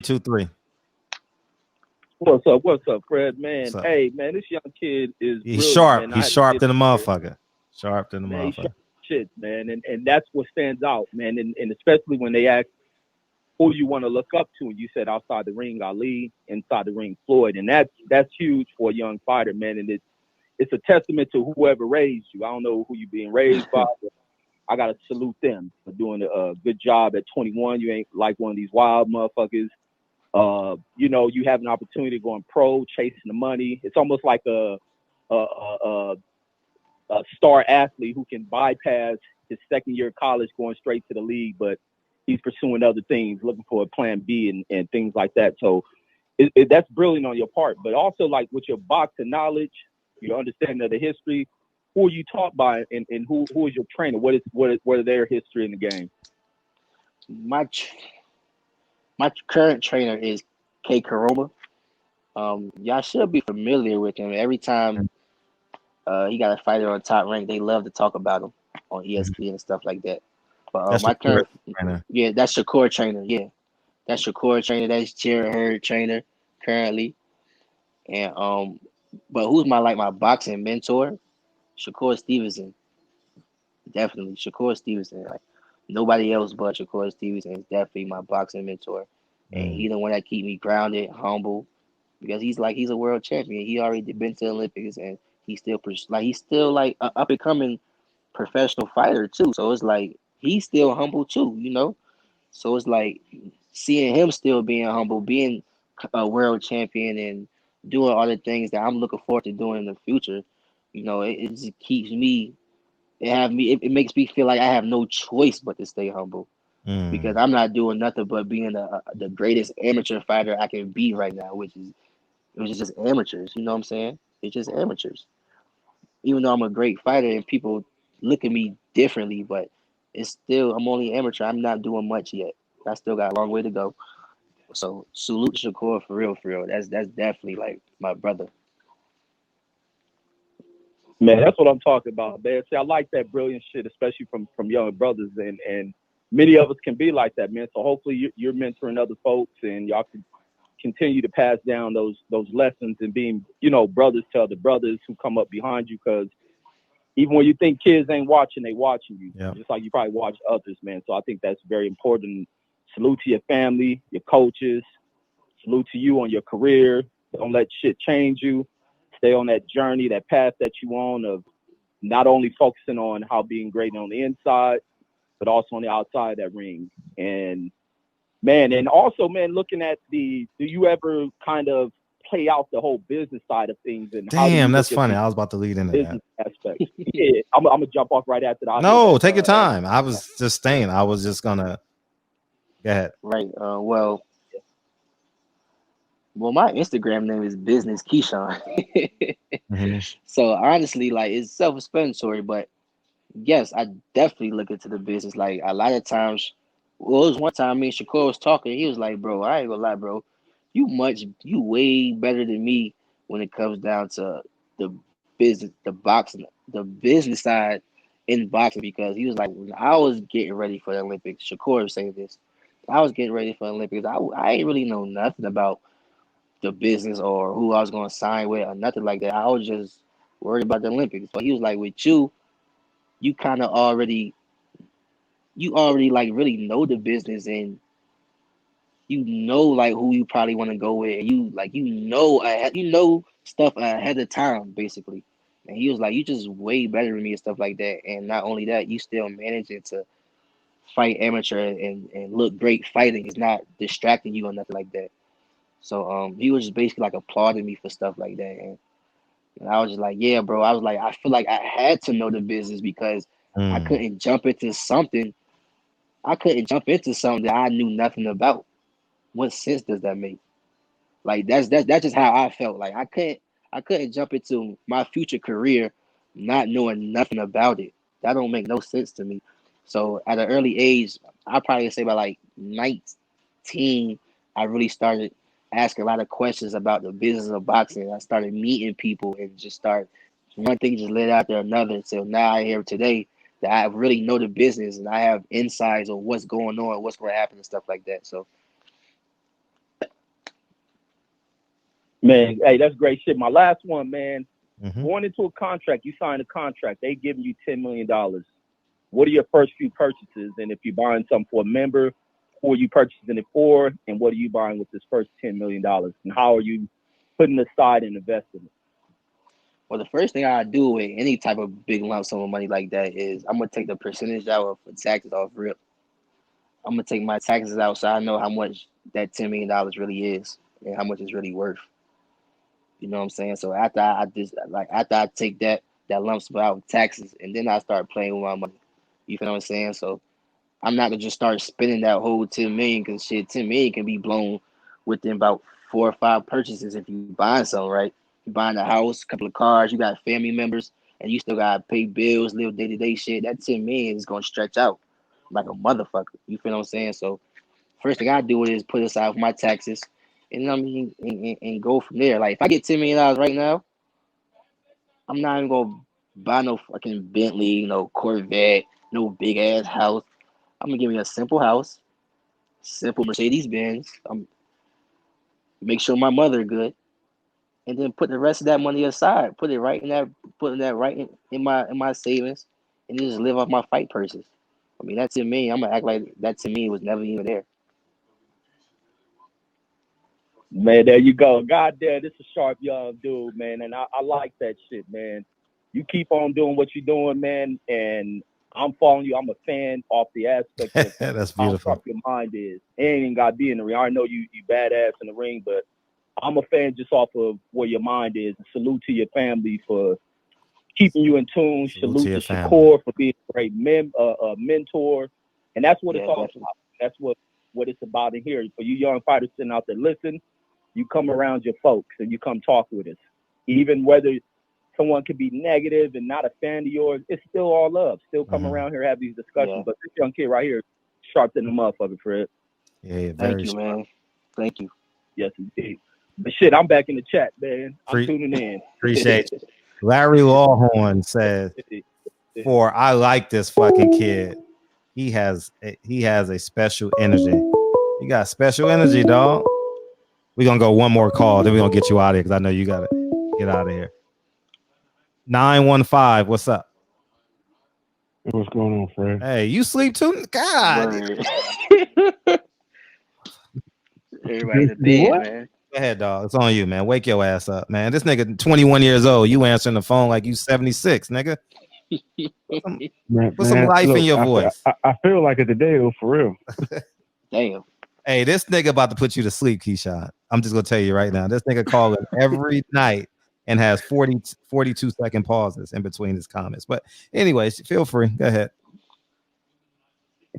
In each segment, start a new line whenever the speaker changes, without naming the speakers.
323.
What's up? What's up, Fred? Man,
What's up?
hey, man, this young kid is
He's
brilliant,
sharp.
man. I
He's
had to
sharp
sit
than a
here,
motherfucker. Sharp than a
man. He's
motherfucker.
sharp shit, man, and that's what stands out, man. And especially when they ask who you want to look up to, and you said outside the ring, Ali, inside the ring, Floyd, and that's huge for a young fighter, man. And it's a testament to whoever raised you. I don't know who you being raised by, but I gotta salute them for doing a good job at 21. You ain't like one of these wild motherfuckers. You have an opportunity going pro, chasing the money. It's almost like a, a, a star athlete who can bypass his second year of college going straight to the league, but he's pursuing other things, looking for a plan B and things like that. So that's brilliant on your part. But also, like with your boxing knowledge, your understanding of the history, who are you taught by, and who is your trainer? What are their history in the game?
My my current trainer is K Karoma. Y'all should be familiar with him. Every time he got a fighter on Top Rank, they love to talk about him on ESPN and stuff like that. But
That's the
my current,
trainer.
yeah, that's Shakur trainer. Yeah, that's Shakur trainer. That's Jared Hurd trainer currently. And but who's my boxing mentor? Shakur Stevenson. Definitely Shakur Stevenson. Like nobody else but Shakur Stevenson is definitely my boxing mentor. And
Mm.
he's the one that keep me grounded, humble, because he's a world champion. He already been to the Olympics, and he's still like a up and coming professional fighter too. So it's like he's still humble too, you know. So it's like seeing him still being humble, being a world champion, and doing all the things that I'm looking forward to doing in the future. You know, it just keeps me. It makes me feel like I have no choice but to stay humble because
Mm.
I'm not doing nothing but being the greatest amateur fighter I can be right now, which is just amateurs. You know what I'm saying? It's just amateurs. Even though I'm a great fighter and people look at me differently, but it's still I'm only amateur. I'm not doing much yet. I still got a long way to go. So salute Shakur for real, for real. That's definitely like my brother.
Man, that's what I'm talking about, man. See, I like that brilliant shit, especially from younger brothers, and many of us can be like that, man. So hopefully you're mentoring other folks, and y'all can continue to pass down those lessons and being, brothers to other brothers who come up behind you. Because even when you think kids ain't watching, they watching you,
Yep.
just like you probably watch others, man. So I think that's very important. Salute to your family, your coaches. Salute to you on your career. Don't let shit change you. Stay on that journey, that path that you on of not only focusing on how being great on the inside, but also on the outside of that ring. And man, and also, man, looking at do you ever kind of play out the whole business side of things, and how do
Damn,
you
that's
look at
funny.
the
I was about to lead into that.
business aspects? Yeah, I'm gonna jump off right after that. I'll hit
No,
that
take your
after
time. I was just saying. I was just gonna go ahead.
Right. Well, my Instagram name is Business Keyshawn.
Hmm.
So honestly, like it's self-explanatory, but yes, I definitely look into the business. Like a lot of times, well, it was one time me and Shakur was talking. He was like, "Bro, I ain't gonna lie, bro. You way better than me when it comes down to the business, the boxing, the business side in boxing." Because he was like, when I was getting ready for the Olympics, Shakur was saying this. I was getting ready for the Olympics. I ain't really know nothing about the business or who I was gonna sign with or nothing like that. I was just worried about the Olympics. But he was like, with you kind of already like really know the business and you know like who you probably want to go with and you know stuff ahead of time basically. And he was like, you just way better than me and stuff like that. And not only that, you still managing to fight amateur and look great fighting. It's not distracting you or nothing like that. So he was just basically like applauding me for stuff like that. And I was just like, yeah, bro. I was like, I feel like I had to know the business because I
Mm.
couldn't jump into something that I knew nothing about. What sense does that make? Like that's just how I felt. Like I couldn't jump into my future career not knowing nothing about it. That don't make no sense to me. So at an early age, I probably say by like 19, I really started asking a lot of questions about the business of boxing. I started meeting people and just start one thing just led after another until now I here today that I really know the business and I have insights on what's going on, what's going to happen and stuff like that. So
Man, hey, that's great shit. My last one, man.
Mm-hmm.
Going into a contract, you sign a contract, they giving you $10 million. What are your first few purchases? And if you're buying something for a member, who are you purchasing it for? And what are you buying with this first $10 million? And how are you putting it aside and investing it?
Well, the first thing I do with any type of big lump sum of money like that is I'm gonna take the percentage out for taxes off rip. I'm gonna take my taxes out so I know how much that $10 million really is and how much it's really worth. You know what I'm saying? So after I take that lump sum out of taxes, and then I start playing with my money. You feel what I'm saying? So I'm not gonna just start spending that whole 10 million because shit, 10 million can be blown within about 4 or 5 purchases if you buying something, right? You buying a house, a couple of cars, you got family members, and you still gotta pay bills, live day-to-day shit. That 10 million is gonna stretch out like a motherfucker. You feel what I'm saying? So first thing I do is put aside for my taxes, and I mean, and go from there. Like if I get $10 million right now, I'm not even gonna buy no fucking Bentley, no Corvette, no big ass house. I'm gonna give me a simple house, simple Mercedes Benz. Make sure my mother good, and then put the rest of that money aside. Putting that right in my savings, and then just live off my fight purses. I mean, that 10 million. I'm gonna act like that 10 million was never even there.
Man, there you go. God damn, this is a sharp young dude, man. And I like that shit, man. You keep on doing what you're doing, man. And I'm following you. I'm a fan off the aspect of
That's
how
beautiful.
sharp your mind is. It ain't even got to be in the ring. I know you badass in the ring, but I'm a fan just off of where your mind is. Salute to your family for keeping you in tune.
Salute to
Salute
your
to
family.
Shakur for being a great mentor. And that's what it's
Yeah,
all
definitely.
about. That's what it's about in here. For you young fighters sitting out there, listen, you come around your folks and you come talk with us. Even whether someone could be negative and not a fan of yours, it's still all love. Still come
Mm-hmm.
around here, have these discussions.
Yeah.
But this young kid right here, sharp than the motherfucker, Fred.
Yeah,
Thank
very
you,
sharp.
man. Thank you.
Yes, indeed. But shit, I'm back in the chat, man. I'm tuning in.
Appreciate you. Larry Lawhorn says, "For I like this fucking kid. He has a special energy. You got special energy, dog. We're gonna go one more call, then we're gonna get you out of here because I know you gotta get out of here. 915, what's up?
What's going on, Fred?
Hey, you sleep too? God.
Word. Everybody in
You
the
do
bed,
what?
man.
Go ahead, dog. It's on you, man. Wake your ass up, man. This nigga 21 years old. You answering the phone like you 76, nigga. Put some
Man,
life in
look,
your voice.
I feel like it today, though, for real.
Damn.
Hey, this nigga about to put you to sleep, Keyshawn. I'm just gonna tell you right now. This nigga calling every night and has 42-second pauses in between his comments. But anyways, feel free. Go ahead.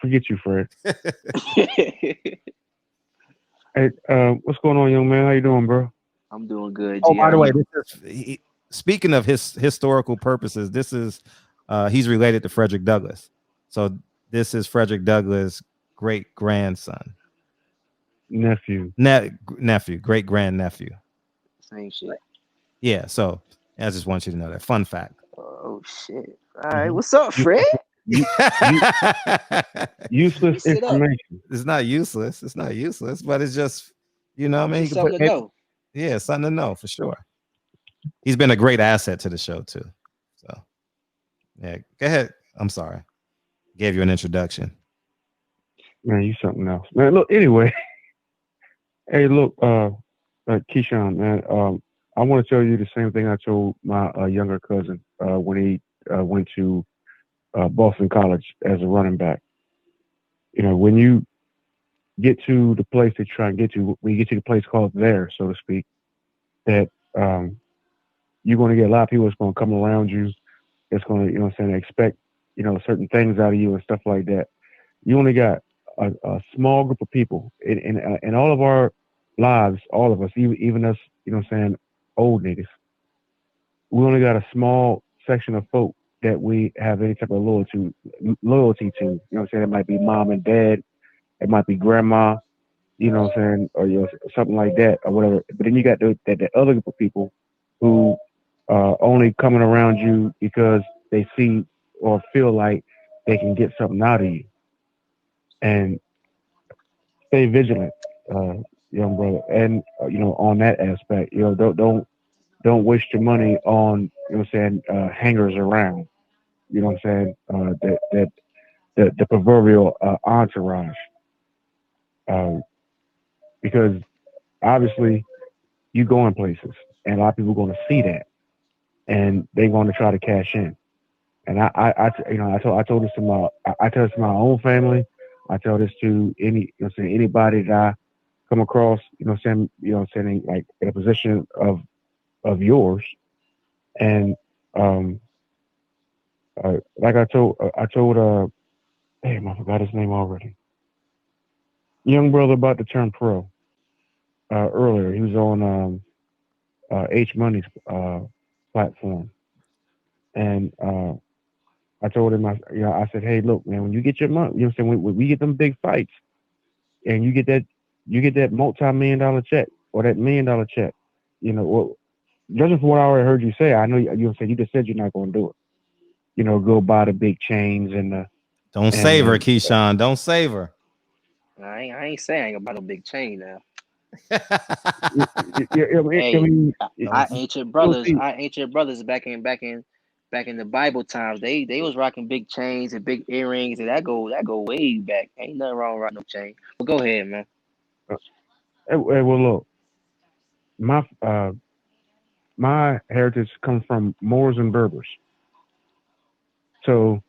Forget you, Fred. Hey, what's going on, young man? How you doing, bro?
I'm doing good,
Oh,
G. How
by
are
the way,
you?
speaking of his historical purposes, this is he's related to Frederick Douglass. So this is Frederick Douglass' great grandson,
Nephew.
nephew, great grandnephew.
Same shit.
Yeah. So I just want you to know that. Fun fact.
Oh shit. All right.
Mhm.
What's up, Fred?
You, useless
Sit up.
information.
It's not useless. It's not useless, but it's just, you know what I mean? You
Just
can put
something to know.
yeah, something to know for sure. He's been a great asset to the show too. So yeah, go ahead. I'm sorry. Gave you an introduction.
Man, you something else. Man, look, anyway. Hey, look, Keyshawn, man, I want to tell you the same thing I told my younger cousin when he went to Boston College as a running back. You know, when you get to the place they try and get to, when you get to the place called there, so to speak, that you're going to get a lot of people that's going to come around you, that's going to, you know what I'm saying, expect, you know, certain things out of you and stuff like that. You only got a small group of people in all of our lives, all of us, even us, you know what I'm saying, old niggas. We only got a small section of folk that we have any type of loyalty to. You know what I'm saying? It might be mom and dad, it might be grandma, you know what I'm saying, or you know, something like that, or whatever. But then you got the other group of people who are only coming around you because they see or feel like they can get something out of you. And stay vigilant. young brother. And on that aspect, don't waste your money on hangers around. You know what I'm saying? The proverbial entourage, uh, because obviously you going places, and a lot of people are going to see that, and they're going to try to cash in. And I told this to I tell this to my own family. I tell this to anybody that I come across, like in a position of yours. And like I told damn, I forgot his name already. Young brother about to turn pro. Earlier, he was on H Money's platform, and I told him, I said, hey, look, man, when you get your money, when we get them big fights, and you get that multi-million-dollar check or that $1 million check, judging from what I already heard you say, I know you just said you're not going to do it. Go buy the big chains and the.
Don't save her, Keyshawn. Don't save her.
I ain't saying I ain't about no big chain now. Our ancient brothers back in the Bible times, they was rocking big chains and big earrings, and that go way back. Ain't nothing wrong with rocking no chain. But go ahead, man.
Well, look, my heritage comes from Moors and Berbers. So,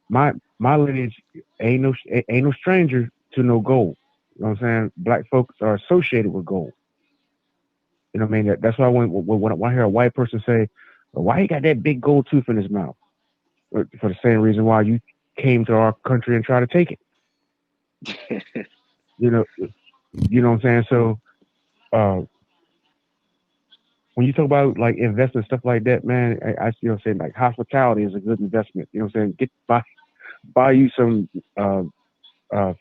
my lineage ain't no stranger to no gold. You know what I'm saying? Black folks are associated with gold. You know what I mean? That's why when I hear a white person say, well, why he got that big gold tooth in his mouth? For the same reason why you came to our country and tried to take it. You know what I'm saying? So, when you talk about like investment stuff like that, man, I saying like hospitality is a good investment. You know what I'm saying? Buy you some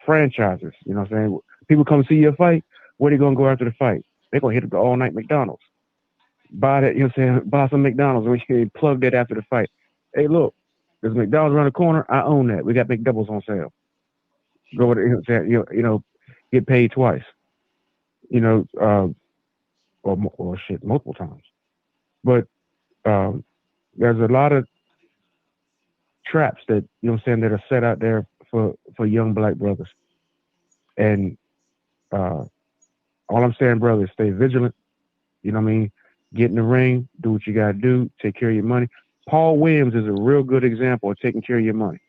franchises. You know what I'm saying? People come see your fight. Where they gonna go after the fight? They're gonna hit up the all night McDonald's. Buy that. You know what I'm saying? Buy some McDonald's. We can plug that after the fight. Hey, look, there's McDonald's around the corner. I own that. We got McDoubles on sale. Go over there. You know what I'm saying? Get paid twice. Or shit, multiple times. But there's a lot of traps that that are set out there for young black brothers. And all I'm saying, brother, is stay vigilant. You know what I mean? Get in the ring, do what you gotta do, take care of your money. Paul Williams is a real good example of taking care of your money.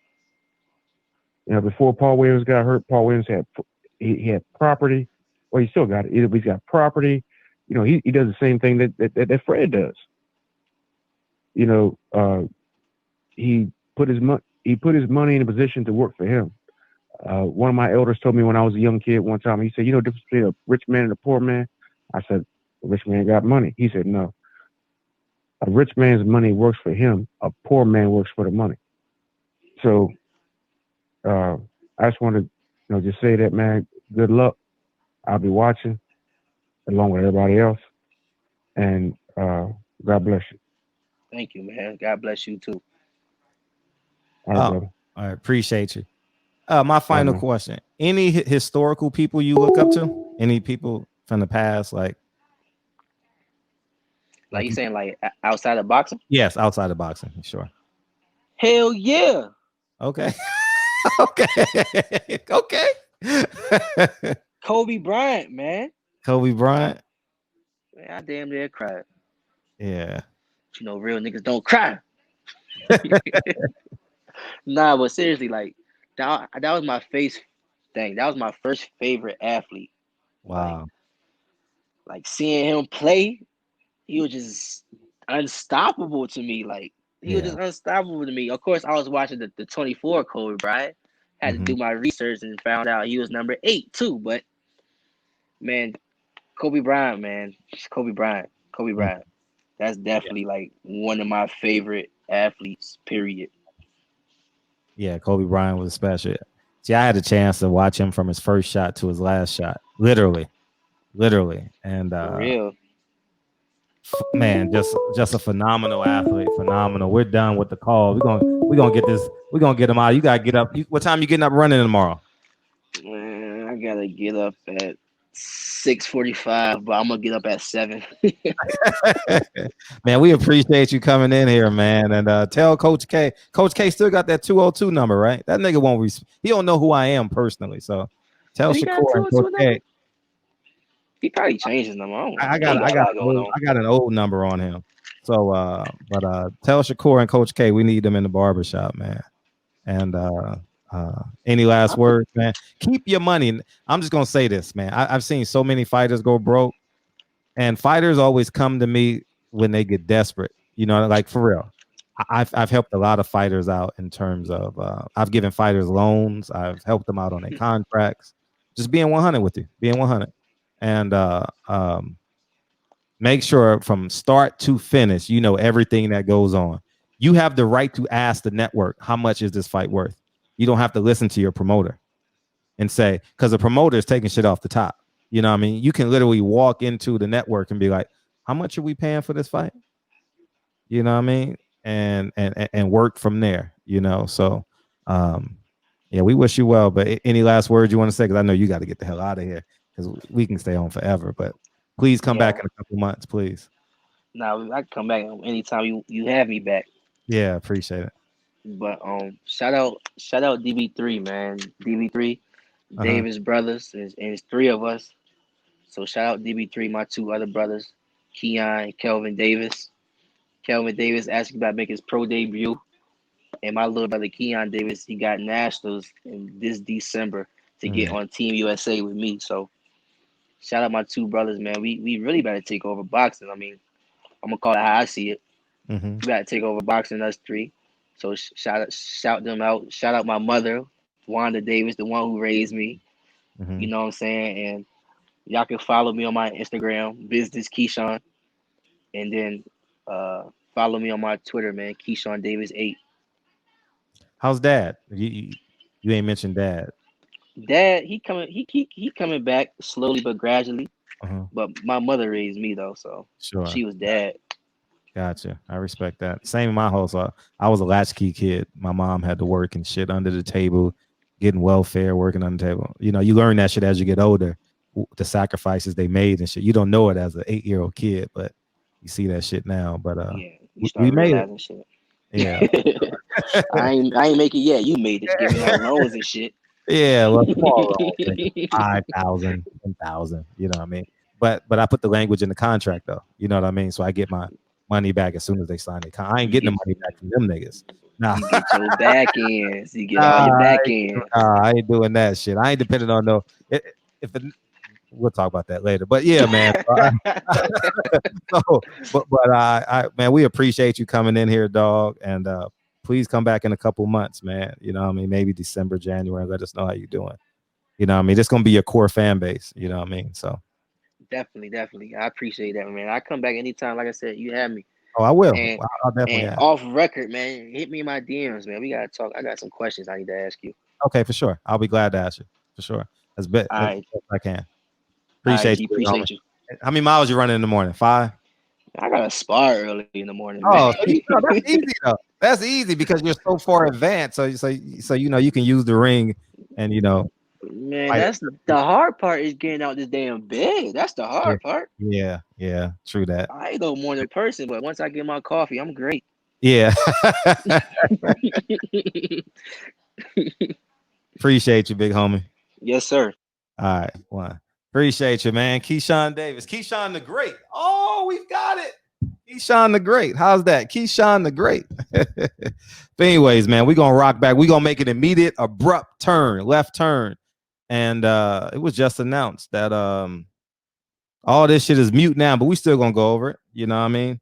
Before Paul Williams got hurt, Paul Williams had property. Well, he still got it. He's got property. He does the same thing that Fred does. He put his money in a position to work for him. One of my elders told me when I was a young kid one time, he said, the difference between a rich man and a poor man? I said, a rich man got money. He said, no. A rich man's money works for him. A poor man works for the money. So I just want to just say that, man, good luck. I'll be watching along with everybody else. And God bless you.
Thank you, man. God bless you too.
All right, brother.
I appreciate you. My final question: any historical people you look up to? Any people from the past, like
you saying, like outside of boxing?
Yes, outside of boxing, sure.
Hell yeah.
Okay. Okay.
Kobe Bryant, man.
Kobe Bryant.
Man, I damn near cried.
Yeah.
But real niggas don't cry. Nah, but seriously, like that was my face thing. That was my first favorite athlete.
Wow.
Like seeing him play, he was just unstoppable to me. Like he was just unstoppable to me. Of course, I was watching the 24 Kobe Bryant. Had to do my research and found out he was number 8 too. But man, Kobe Bryant, man, Kobe Bryant. That's definitely like one of my favorite athletes. Period.
Yeah, Kobe Bryant was special. See, I had a chance to watch him from his first shot to his last shot, literally, and
For real.
Man, just a phenomenal athlete. Phenomenal. We're done with the call. We're gonna get this. We're gonna get him out. You gotta get up. What time you getting up running tomorrow?
Man, I I gotta get up at 6:45, but I'm gonna get up at 7.
Man, we appreciate you coming in here, man. And tell Coach K. Coach K still got that 202 number, right? That nigga won't. He don't know who I am personally. So tell
He got
Shakur and Coach
202
K.
number. He probably changed his number. I don't know.
I
He got a lot going on.
I got an old number on him. So, but tell Shakur and Coach K we need them in the barbershop, man. And any last words, man? Keep your money. I'm just gonna say this, man. I've seen so many fighters go broke, and fighters always come to me when they get desperate. You know, like for real. I've helped a lot of fighters out in terms of I've given fighters loans. I've helped them out on their contracts. Just being 100 with you, being 100, and make sure from start to finish, you know everything that goes on. You have the right to ask the network, how much is this fight worth? You don't have to listen to your promoter and say, because the promoter is taking shit off the top. You know what I mean? You can literally walk into the network and be like, how much are we paying for this fight? You know what I mean? And work from there, you know? So, yeah, we wish you well. But any last words you want to say? Because I know you got to get the hell out of here because we can stay on forever. But please come back in a couple months, please.
Now I can come back anytime you have me back.
Yeah, appreciate it.
But shout out DB3, man. DB3, Davis brothers, and it's 3 of us. So shout out DB3, my 2 other brothers, Keon, Kelvin Davis. Kelvin Davis actually about to make his pro debut. And my little brother Keon Davis, he got nationals in this December to get on Team USA with me. So shout out my 2 brothers, man. We really better take over boxing. I mean, I'm gonna call it how I see it. We gotta take over boxing, us 3. So shout them out. Shout out my mother, Wanda Davis, the one who raised me. You know what I'm saying? And y'all can follow me on my Instagram, Business Keyshawn, and then follow me on my Twitter, man, Keyshawn Davis 8.
How's Dad? You ain't mentioned Dad.
Dad, he coming back slowly but gradually. But my mother raised me though, so she was Dad.
Gotcha. I respect that. Same in my household. I was a latchkey kid. My mom had to work and shit under the table, getting welfare, working on the table. You know, you learn that shit as you get older, the sacrifices they made and shit. You don't know it as an 8-year-old kid, but you see that shit now. But
yeah, you start realizing shit.
Yeah.
I ain't make it yet. You made it, giving out loans and shit.
Yeah, well, small 5,000, 10,000, you know what I mean? But I put the language in the contract though. You know what I mean? So I get my money back as soon as they sign the contract. I ain't getting the money back from them niggas. Nah.
You get your back ends. You get all your back ends.
I ain't doing that shit. I ain't depending on no. We'll talk about that later. But yeah, man. Man, we appreciate you coming in here, dog. And please come back in a couple months, man. You know what I mean? Maybe December, January. Let us know how you're doing. You know what I mean? This gonna be your core fan base. You know what I mean? So
definitely. I appreciate that, man. I come back anytime. Like I said, you have me.
Oh, I will.
And,
I'll definitely.
Off record, man, hit me in my DMs, man. We gotta talk. I got some questions I need to ask you.
Okay, for sure. I'll be glad to ask you. For sure. As best as I can. Appreciate you.
Appreciate you.
How many miles you running in the morning? 5?
I got a spar early in the morning.
Oh, that's easy though. That's easy because you're so far advanced. So you know you can use the ring, and you know.
Man, that's the hard part is getting out this damn bed. That's the hard part.
Yeah, true that.
I ain't no morning person, but once I get my coffee, I'm great.
Yeah. Appreciate you, big homie.
Yes, sir.
All right, one. Appreciate you, man. Keyshawn Davis. Keyshawn the Great. Oh, we've got it. Keyshawn the Great. How's that? Keyshawn the Great. But anyways, man, we're going to rock back. We're going to make an immediate, abrupt turn, left turn. And it was just announced that all this shit is mute now, but we still going to go over it. You know what I mean?